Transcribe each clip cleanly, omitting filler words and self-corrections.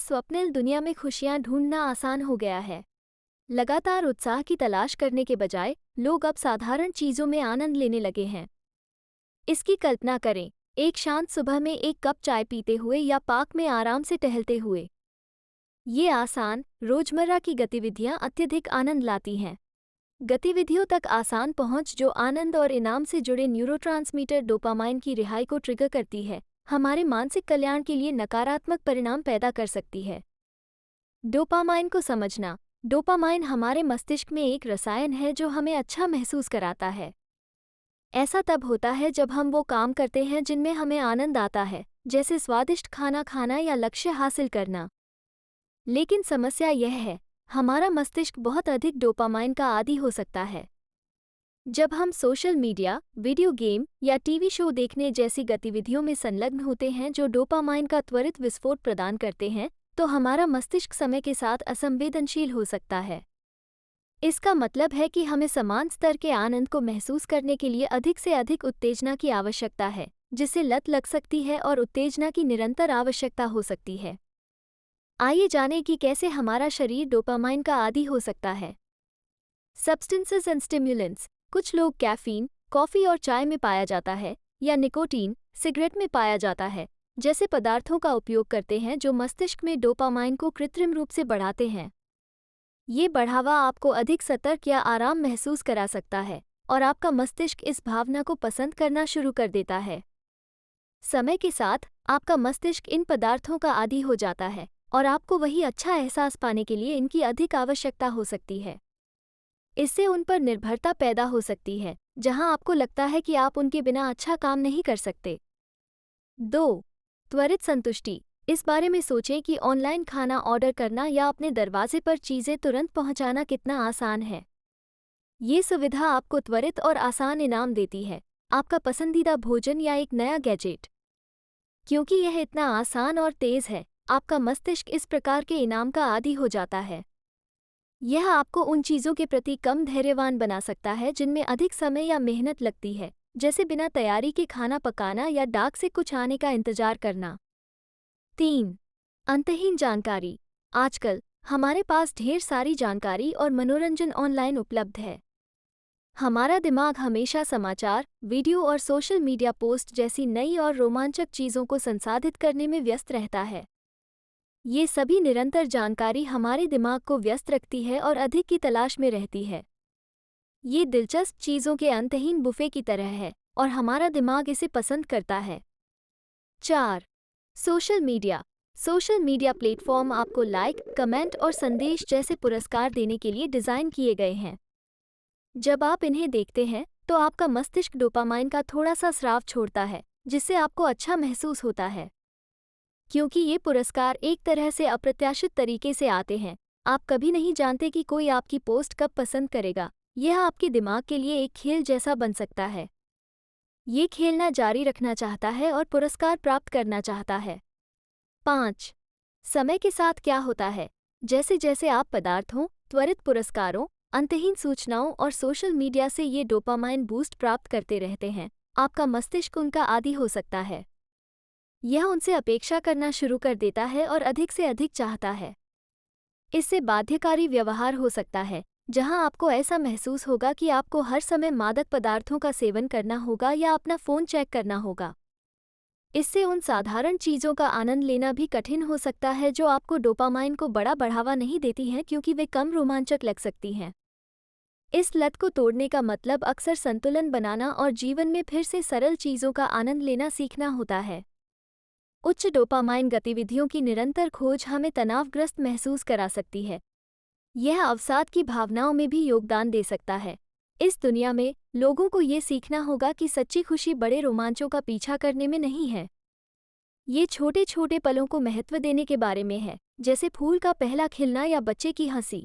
इस स्वप्निल दुनिया में खुशियां ढूंढना आसान हो गया है। लगातार उत्साह की तलाश करने के बजाय लोग अब साधारण चीजों में आनंद लेने लगे हैं। इसकी कल्पना करें, एक शांत सुबह में एक कप चाय पीते हुए या पार्क में आराम से टहलते हुए। ये आसान, रोजमर्रा की गतिविधियां अत्यधिक आनंद लाती हैं। गतिविधियों तक आसान पहुंच जो आनंद और इनाम से जुड़े न्यूरोट्रांसमीटर डोपामाइन की रिहाई को ट्रिगर करती है, हमारे मानसिक कल्याण के लिए नकारात्मक परिणाम पैदा कर सकती है। डोपामाइन को समझना। डोपामाइन हमारे मस्तिष्क में एक रसायन है जो हमें अच्छा महसूस कराता है। ऐसा तब होता है जब हम वो काम करते हैं जिनमें हमें आनंद आता है, जैसे स्वादिष्ट खाना खाना या लक्ष्य हासिल करना। लेकिन समस्या यह है, हमारा मस्तिष्क बहुत अधिक डोपामाइन का आदी हो सकता है। जब हम सोशल मीडिया, वीडियो गेम या टीवी शो देखने जैसी गतिविधियों में संलग्न होते हैं जो डोपामाइन का त्वरित विस्फोट प्रदान करते हैं, तो हमारा मस्तिष्क समय के साथ असंवेदनशील हो सकता है। इसका मतलब है कि हमें समान स्तर के आनंद को महसूस करने के लिए अधिक से अधिक उत्तेजना की आवश्यकता है, जिससे लत लग सकती है और उत्तेजना की निरंतर आवश्यकता हो सकती है। आइए जानें कि कैसे हमारा शरीर डोपामाइन का आदी हो सकता है। Substances and stimulants. कुछ लोग कैफीन, कॉफ़ी और चाय में पाया जाता है, या निकोटीन, सिगरेट में पाया जाता है, जैसे पदार्थों का उपयोग करते हैं जो मस्तिष्क में डोपामाइन को कृत्रिम रूप से बढ़ाते हैं। ये बढ़ावा आपको अधिक सतर्क या आराम महसूस करा सकता है, और आपका मस्तिष्क इस भावना को पसंद करना शुरू कर देता है। समय के साथ आपका मस्तिष्क इन पदार्थों का आदी हो जाता है, और आपको वही अच्छा एहसास पाने के लिए इनकी अधिक आवश्यकता हो सकती है। इससे उन पर निर्भरता पैदा हो सकती है, जहां आपको लगता है कि आप उनके बिना अच्छा काम नहीं कर सकते। 2. त्वरित संतुष्टि। इस बारे में सोचें कि ऑनलाइन खाना ऑर्डर करना या अपने दरवाजे पर चीज़ें तुरंत पहुंचाना कितना आसान है। ये सुविधा आपको त्वरित और आसान इनाम देती है, आपका पसंदीदा भोजन या एक नया गैजेट। क्योंकि यह इतना आसान और तेज़ है, आपका मस्तिष्क इस प्रकार के इनाम का आदी हो जाता है। यह आपको उन चीज़ों के प्रति कम धैर्यवान बना सकता है जिनमें अधिक समय या मेहनत लगती है, जैसे बिना तैयारी के खाना पकाना या डाक से कुछ आने का इंतजार करना। 3. अंतहीन जानकारी। आजकल हमारे पास ढेर सारी जानकारी और मनोरंजन ऑनलाइन उपलब्ध है। हमारा दिमाग हमेशा समाचार, वीडियो और सोशल मीडिया पोस्ट जैसी नई और रोमांचक चीज़ों को संसाधित करने में व्यस्त रहता है। ये सभी निरंतर जानकारी हमारे दिमाग को व्यस्त रखती है और अधिक की तलाश में रहती है। ये दिलचस्प चीज़ों के अंतहीन बुफे की तरह है, और हमारा दिमाग इसे पसंद करता है। 4. Social media. Social media platform आपको लाइक, कमेंट और संदेश जैसे पुरस्कार देने के लिए डिज़ाइन किए गए हैं। जब आप इन्हें देखते हैं, तो आपका मस्तिष्क डोपामाइन का थोड़ा सा स्राव छोड़ता है, जिससे आपको अच्छा महसूस होता है। क्योंकि ये पुरस्कार एक तरह से अप्रत्याशित तरीके से आते हैं, आप कभी नहीं जानते कि कोई आपकी पोस्ट कब पसंद करेगा। यह आपके दिमाग के लिए एक खेल जैसा बन सकता है। ये खेलना जारी रखना चाहता है और पुरस्कार प्राप्त करना चाहता है। 5. समय के साथ क्या होता है? जैसे जैसे आप पदार्थों, त्वरित पुरस्कारों, अंतहीन सूचनाओं और सोशल मीडिया से ये डोपामाइन बूस्ट प्राप्त करते रहते हैं, आपका मस्तिष्क उनका आदी हो सकता है। यह उनसे अपेक्षा करना शुरू कर देता है और अधिक से अधिक चाहता है। इससे बाध्यकारी व्यवहार हो सकता है, जहां आपको ऐसा महसूस होगा कि आपको हर समय मादक पदार्थों का सेवन करना होगा या अपना फ़ोन चेक करना होगा। इससे उन साधारण चीज़ों का आनंद लेना भी कठिन हो सकता है जो आपको डोपामाइन को बड़ा बढ़ावा नहीं देती हैं, क्योंकि वे कम रोमांचक लग सकती हैं। इस लत को तोड़ने का मतलब अक्सर संतुलन बनाना और जीवन में फिर से सरल चीज़ों का आनंद लेना सीखना होता है। उच्च डोपामाइन गतिविधियों की निरंतर खोज हमें तनावग्रस्त महसूस करा सकती है। यह अवसाद की भावनाओं में भी योगदान दे सकता है। इस दुनिया में लोगों को ये सीखना होगा कि सच्ची खुशी बड़े रोमांचों का पीछा करने में नहीं है। ये छोटे छोटे पलों को महत्व देने के बारे में है, जैसे फूल का पहला खिलना या बच्चे की हंसी।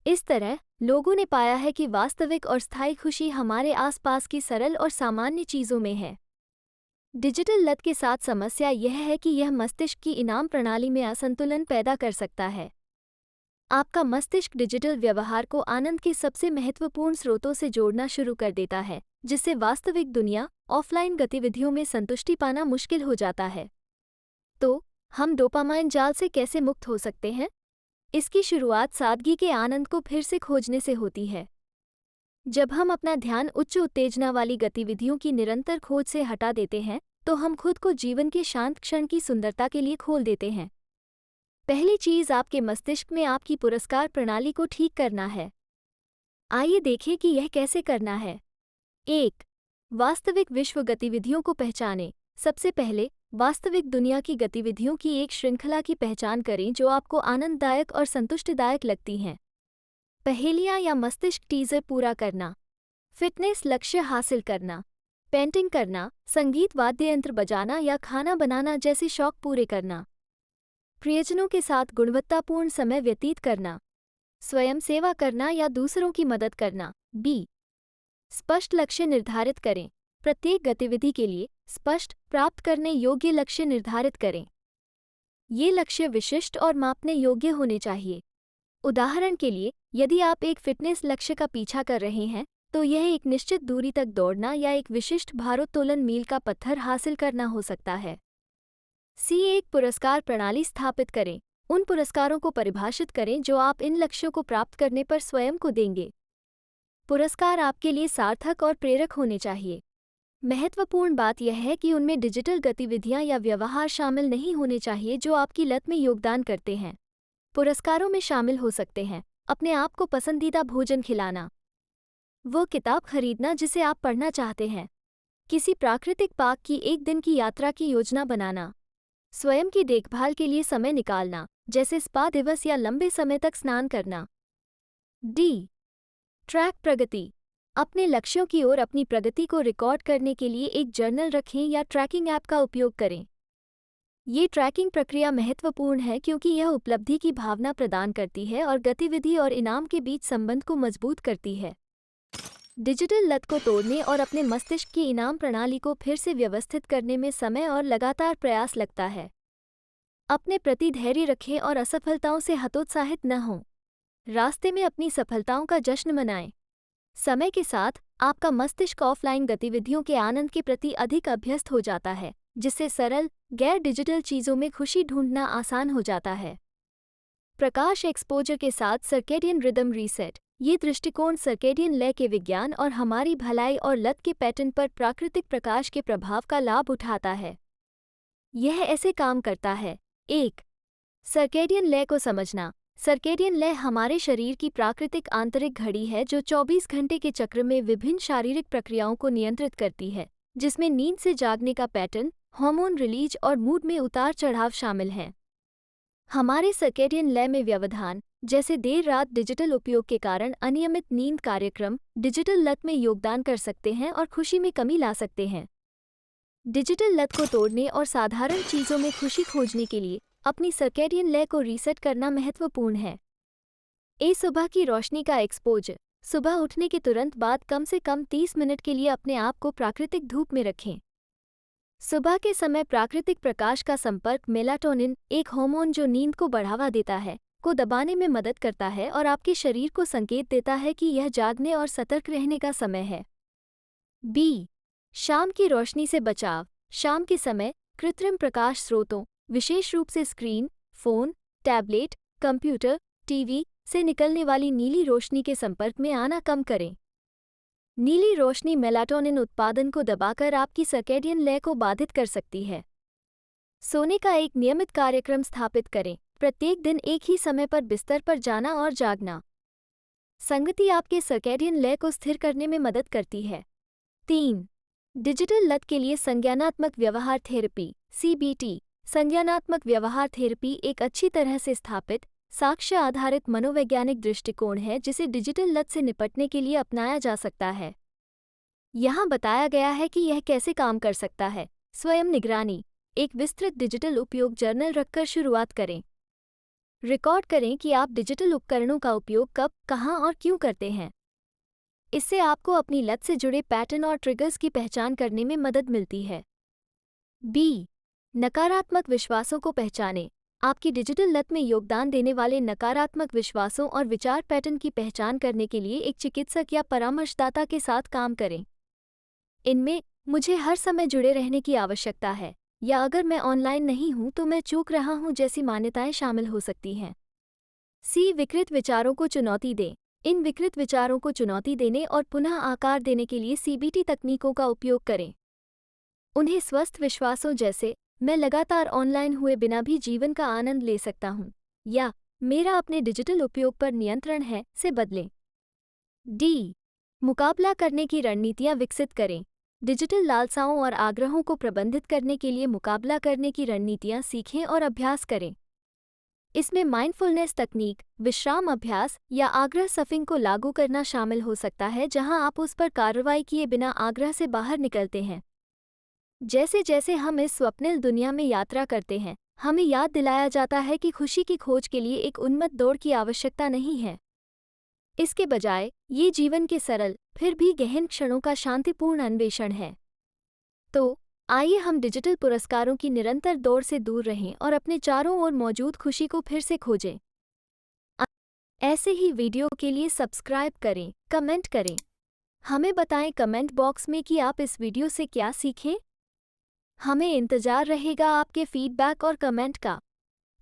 इस तरह लोगों ने पाया है कि वास्तविक और स्थायी खुशी हमारे आसपास की सरल और सामान्य चीज़ों में है। डिजिटल लत के साथ समस्या यह है कि यह मस्तिष्क की इनाम प्रणाली में असंतुलन पैदा कर सकता है। आपका मस्तिष्क डिजिटल व्यवहार को आनंद के सबसे महत्वपूर्ण स्रोतों से जोड़ना शुरू कर देता है, जिससे वास्तविक दुनिया, ऑफलाइन गतिविधियों में संतुष्टि पाना मुश्किल हो जाता है। तो हम डोपामाइन जाल से कैसे मुक्त हो सकते हैं? इसकी शुरुआत सादगी के आनंद को फिर से खोजने से होती है। जब हम अपना ध्यान उच्च उत्तेजना वाली गतिविधियों की निरंतर खोज से हटा देते हैं, तो हम खुद को जीवन के शांत क्षण की सुंदरता के लिए खोल देते हैं। पहली चीज आपके मस्तिष्क में आपकी पुरस्कार प्रणाली को ठीक करना है। आइए देखें कि यह कैसे करना है। 1. वास्तविक विश्व गतिविधियों को पहचानें। सबसे पहले, वास्तविक दुनिया की गतिविधियों की एक श्रृंखला की पहचान करें जो आपको आनंददायक और संतुष्टिदायक लगती हैं। पहेलियाँ या मस्तिष्क टीजर पूरा करना, फिटनेस लक्ष्य हासिल करना, पेंटिंग करना, संगीत वाद्य यंत्र बजाना या खाना बनाना जैसे शौक पूरे करना, प्रियजनों के साथ गुणवत्तापूर्ण समय व्यतीत करना, स्वयं सेवा करना या दूसरों की मदद करना। बी. स्पष्ट लक्ष्य निर्धारित करें। प्रत्येक गतिविधि के लिए स्पष्ट, प्राप्त करने योग्य लक्ष्य निर्धारित करें। ये लक्ष्य विशिष्ट और मापने योग्य होने चाहिए। उदाहरण के लिए, यदि आप एक फिटनेस लक्ष्य का पीछा कर रहे हैं, तो यह एक निश्चित दूरी तक दौड़ना या एक विशिष्ट भारोत्तोलन मील का पत्थर हासिल करना हो सकता है। सी. एक पुरस्कार प्रणाली स्थापित करें। उन पुरस्कारों को परिभाषित करें जो आप इन लक्ष्यों को प्राप्त करने पर स्वयं को देंगे। पुरस्कार आपके लिए सार्थक और प्रेरक होने चाहिए। महत्वपूर्ण बात यह है कि उनमें डिजिटल गतिविधियां या व्यवहार शामिल नहीं होने चाहिए जो आपकी लत में योगदान करते हैं। पुरस्कारों में शामिल हो सकते हैं अपने आप को पसंदीदा भोजन खिलाना, वो किताब खरीदना जिसे आप पढ़ना चाहते हैं, किसी प्राकृतिक पार्क की एक दिन की यात्रा की योजना बनाना, स्वयं की देखभाल के लिए समय निकालना जैसे स्पा दिवस या लंबे समय तक स्नान करना। डी. ट्रैक प्रगति। अपने लक्ष्यों की ओर अपनी प्रगति को रिकॉर्ड करने के लिए एक जर्नल रखें या ट्रैकिंग ऐप का उपयोग करें। ये ट्रैकिंग प्रक्रिया महत्वपूर्ण है क्योंकि यह उपलब्धि की भावना प्रदान करती है और गतिविधि और इनाम के बीच संबंध को मजबूत करती है। डिजिटल लत को तोड़ने और अपने मस्तिष्क की इनाम प्रणाली को फिर से व्यवस्थित करने में समय और लगातार प्रयास लगता है। अपने प्रति धैर्य रखें और असफलताओं से हतोत्साहित न हों। रास्ते में अपनी सफलताओं का जश्न मनाएं। समय के साथ आपका मस्तिष्क ऑफलाइन गतिविधियों के आनंद के प्रति अधिक अभ्यस्त हो जाता है, जिससे सरल, गैर डिजिटल चीज़ों में खुशी ढूंढना आसान हो जाता है। प्रकाश एक्सपोजर के साथ सर्केडियन रिदम रीसेट। ये दृष्टिकोण सर्केडियन लय के विज्ञान और हमारी भलाई और लत के पैटर्न पर प्राकृतिक प्रकाश के प्रभाव का लाभ उठाता है। यह ऐसे काम करता है। 1. सर्केडियन लय को समझना। सर्केडियन लय हमारे शरीर की प्राकृतिक आंतरिक घड़ी है जो 24 घंटे के चक्र में विभिन्न शारीरिक प्रक्रियाओं को नियंत्रित करती है, जिसमें नींद से जागने का पैटर्न, हार्मोन रिलीज और मूड में उतार चढ़ाव शामिल हैं। हमारे सर्केडियन लय में व्यवधान, जैसे देर रात डिजिटल उपयोग के कारण अनियमित नींद कार्यक्रम, डिजिटल लत में योगदान कर सकते हैं और खुशी में कमी ला सकते हैं। डिजिटल लत को तोड़ने और साधारण चीज़ों में खुशी खोजने के लिए अपनी सर्केडियन लय को रीसेट करना महत्वपूर्ण है। सुबह की रोशनी का एक्सपोजर। सुबह उठने के तुरंत बाद कम से कम 30 मिनट के लिए अपने आप को प्राकृतिक धूप में रखें। सुबह के समय प्राकृतिक प्रकाश का संपर्क मेलाटोनिन, एक हार्मोन जो नींद को बढ़ावा देता है, को दबाने में मदद करता है और आपके शरीर को संकेत देता है कि यह जागने और सतर्क रहने का समय है। बी. शाम की रोशनी से बचाव। शाम के समय कृत्रिम प्रकाश स्रोतों, विशेष रूप से screen, phone, tablet, computer, TV से निकलने वाली नीली रोशनी के संपर्क में आना कम करें। नीली रोशनी मेलाटोनिन उत्पादन को दबाकर आपकी सर्केडियन लय को बाधित कर सकती है। सोने का एक नियमित कार्यक्रम स्थापित करें। प्रत्येक दिन एक ही समय पर बिस्तर पर जाना और जागना। संगति आपके सर्केडियन लय को स्थिर करने में मदद करती है। 3. डिजिटल लत के लिए संज्ञानात्मक व्यवहार थेरेपी (CBT). संज्ञानात्मक व्यवहार थेरेपी एक अच्छी तरह से स्थापित, साक्ष्य आधारित मनोवैज्ञानिक दृष्टिकोण है जिसे डिजिटल लत से निपटने के लिए अपनाया जा सकता है। यहाँ बताया गया है कि यह कैसे काम कर सकता है। स्वयं निगरानी। एक विस्तृत डिजिटल उपयोग जर्नल रखकर शुरुआत करें। रिकॉर्ड करें कि आप डिजिटल उपकरणों का उपयोग कब, कहाँ और क्यों करते हैं। इससे आपको अपनी लत से जुड़े पैटर्न और ट्रिगर्स की पहचान करने में मदद मिलती है। बी. नकारात्मक विश्वासों को पहचानें। आपकी डिजिटल लत में योगदान देने वाले नकारात्मक विश्वासों और विचार पैटर्न की पहचान करने के लिए एक चिकित्सक या परामर्शदाता के साथ काम करें। इनमें मुझे हर समय जुड़े रहने की आवश्यकता है, या अगर मैं ऑनलाइन नहीं हूँ तो मैं चूक रहा हूँ जैसी मान्यताएं शामिल हो सकती हैं। सी विकृत विचारों को चुनौती दें। इन विकृत विचारों को चुनौती देने और पुनः आकार देने के लिए सीबीटी तकनीकों का उपयोग करें। उन्हें स्वस्थ विश्वासों जैसे मैं लगातार ऑनलाइन हुए बिना भी जीवन का आनंद ले सकता हूँ या मेरा अपने डिजिटल उपयोग पर नियंत्रण है से बदलें। डी मुकाबला करने की रणनीतियाँ विकसित करें। डिजिटल लालसाओं और आग्रहों को प्रबंधित करने के लिए मुकाबला करने की रणनीतियाँ सीखें और अभ्यास करें। इसमें माइंडफुलनेस तकनीक, विश्राम अभ्यास या आग्रह सफिंग को लागू करना शामिल हो सकता है, जहां आप उस पर कार्रवाई किए बिना आग्रह से बाहर निकलते हैं। जैसे जैसे हम इस स्वप्निल दुनिया में यात्रा करते हैं, हमें याद दिलाया जाता है कि खुशी की खोज के लिए एक उन्मत्त दौड़ की आवश्यकता नहीं है। इसके बजाय ये जीवन के सरल फिर भी गहन क्षणों का शांतिपूर्ण अन्वेषण है। तो आइए हम डिजिटल पुरस्कारों की निरंतर दौड़ से दूर रहें और अपने चारों ओर मौजूद खुशी को फिर से खोजें। ऐसे ही वीडियो के लिए सब्सक्राइब करें, कमेंट करें। हमें बताएं कमेंट बॉक्स में कि आप इस वीडियो से क्या सीखें। हमें इंतजार रहेगा आपके फीडबैक और कमेंट का।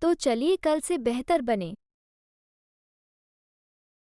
तो चलिए कल से बेहतर बने।